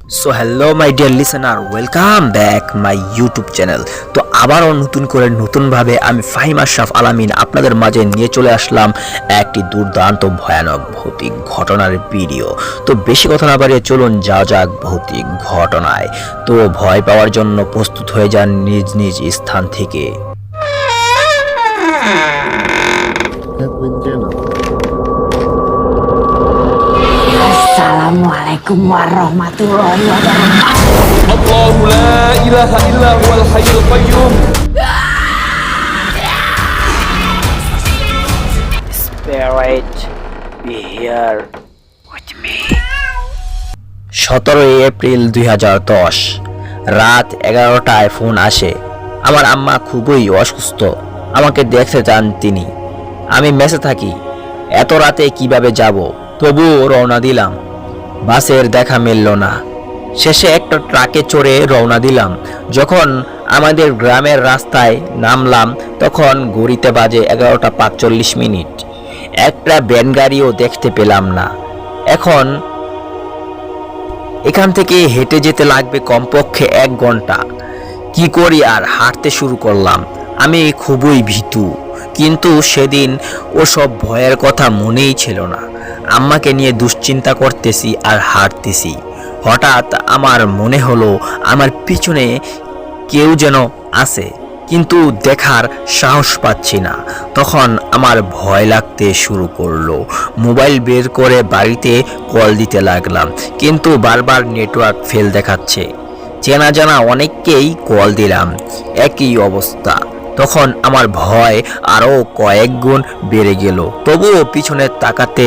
So hello my dear listener, welcome back my YouTube channel. তো আবারও নতুনভাবে আমি ফাহিম আশরাফ আলামিন আপনাদের মাঝে নিয়ে চলে আসলাম একটি দুর্দান্ত ভয়ানক ভৌতিক ঘটনার ভিডিও। তো বেশি কথা না বাড়িয়ে চলুন যাওয়া যাক ভৌতিক ঘটনায়। তো ভয় পাওয়ার জন্য প্রস্তুত হয়ে যান নিজ নিজ স্থান থেকে। Assalamualaikum warahmatullahi wabarakatuh. Allahu la ilaha illa huwal hayyul qayyum. Spirit, be here with me. 17 April 2010 রাত 11টায় ফোন আসে। আমার আম্মা খুবই অসুস্থ, আমাকে দেখতে চান তিনি। আমি মেসে থাকি, এত রাতে কিভাবে যাব? তবুও রওনা দিলাম। বাসের দেখা মিলল না। শেষে একটা ট্রাকে চড়ে রওনা দিলাম। যখন আমাদের গ্রামের রাস্তায় নামলাম তখন ঘড়িতে বাজে 11:45। একটা ভ্যান গাড়িও দেখতে পেলাম না। এখান থেকে হেঁটে যেতে লাগবে কমপক্ষে 1 ঘন্টা। কি করি আর হাঁটতে শুরু করলাম। আমি খুবই ভীতু, কিন্তু সেদিন ওসব ভয়ের কথা মনেই ছিল না। আম্মাকে নিয়ে দুশ্চিন্তা করতেছি আর হাঁটতেছি। হঠাৎ আমার মনে হলো আমার পিছনে কেউ যেন আছে, কিন্তু দেখার সাহস পাচ্ছি না। তখন আমার ভয় লাগতে শুরু করলো। মোবাইল বের করে বাড়িতে কল দিতে লাগলাম, কিন্তু বারবার নেটওয়ার্ক ফেল দেখাচ্ছে। চেনা জানা অনেককেই কল দিলাম, একই অবস্থা। তখন আমার ভয় আরও কয়েক গুণ বেড়ে গেল। তবুও পিছনে তাকাতে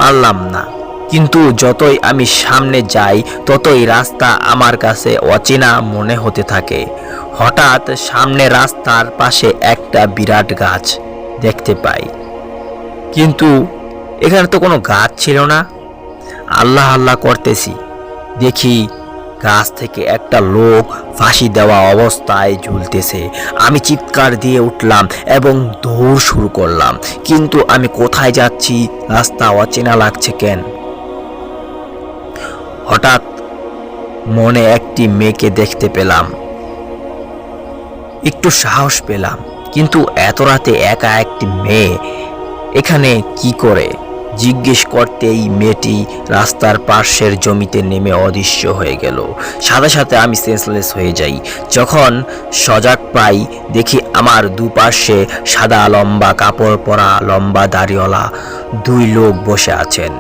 পারলাম না। কিন্তু যতই আমি সামনে যাই ততই রাস্তা আমার কাছে অচেনা মনে হতে থাকে। হঠাৎ সামনে রাস্তার পাশে একটা বিরাট গাছ দেখতে পাই, কিন্তু এখানে তো কোনো গাছ ছিল না। আল্লাহ আল্লাহ করতেছি, দেখি গাছ থেকে একটা লোক ফাঁসি দেওয়া অবস্থায় ঝুলতেছে। আমি চিৎকার দিয়ে উঠলাম এবং দৌড় শুরু করলাম, কিন্তু আমি কোথায় যাচ্ছি, রাস্তা অচেনা লাগছে কেন? হঠাৎ মনে একটি মেয়েকে দেখতে পেলাম, একটু সাহস পেলাম। কিন্তু এত রাতে একা একটি মেয়ে এখানে কি করে? জিজ্ঞেস করতেই মেয়েটি রাস্তার পাশের জমিতে নেমে অদৃশ্য হয়ে গেল। সাথে সাথে আমি সেন্সলেস হয়ে যাই। যখন সজাগ পাই দেখি আমার দুপাশে সাদা লম্বা কাপড় পরা লম্বা দাড়িওয়ালা 2 লোক বসে আছেন।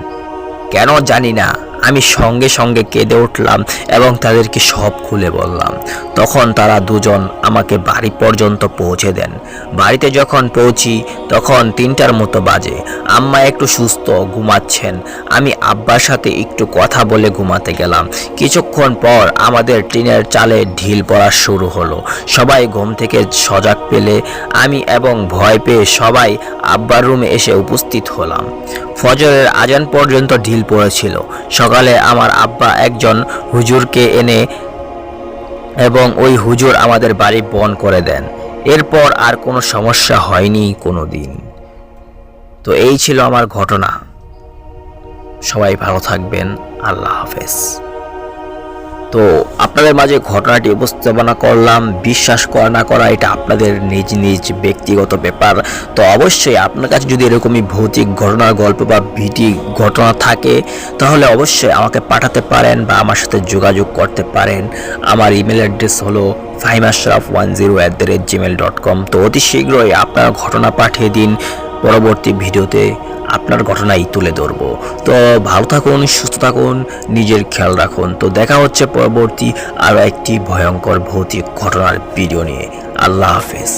কেন জানি না আমি সঙ্গে সঙ্গে কেঁদে উঠলাম এবং তাদেরকে সব খুলে বললাম। তখন তারা দুজন আমাকে বাড়ি পর্যন্ত পৌঁছে দেন। বাড়িতে যখন পৌঁছি তখন 3টার মতো বাজে। আম্মা একটু সুস্থ, ঘুমাচ্ছেন। আমি আব্বার সাথে একটু কথা বলে ঘুমাতে গেলাম। কিছুক্ষণ পর আমাদের টিনের চালে ঢিল পড়া শুরু হলো। সবাই ঘুম থেকে সজাগ পেলে আমি এবং ভয় পেয়ে সবাই আব্বার রুমে এসে উপস্থিত হলাম। ফজরের আজান পর্যন্ত ঢিল পড়েছিল। সকালে আমার আব্বা একজন হুজুরকে এনে এবং ওই হুজুর আমাদের বাড়ি বন্ধ করে দেন। এরপর আর কোনো সমস্যা হয়নি কোনো দিন। তো এই ছিল আমার ঘটনা। সবাই ভালো থাকবেন। আল্লাহ হাফেজ। তো আপনাদের মাঝে ঘটনাটি উপস্থাপনা করলাম। বিশ্বাস করা না করা এটা আপনাদের নিজ নিজ ব্যক্তিগত ব্যাপার। তো অবশ্যই আপনার কাছে যদি এরকমই ভৌতিক ঘটনার গল্প বা ভীতি ঘটনা থাকে তাহলে অবশ্যই আমাকে পাঠাতে পারেন বা আমার সাথে যোগাযোগ করতে পারেন। আমার ইমেল অ্যাড্রেস হলো fahimashraf10@gmail.com। তো অতি শীঘ্রই আপনার ঘটনা পাঠিয়ে দিন। পরবর্তী ভিডিওতে আপনার ঘটনাই তুলে ধরব। তো ভালো থাকুন, সুস্থ থাকুন, নিজের খেয়াল রাখুন। তো দেখা হচ্ছে পরবর্তী আরও একটি ভয়ঙ্কর ভৌতিক ঘটনার ভিডিও নিয়ে। আল্লাহ হাফেজ।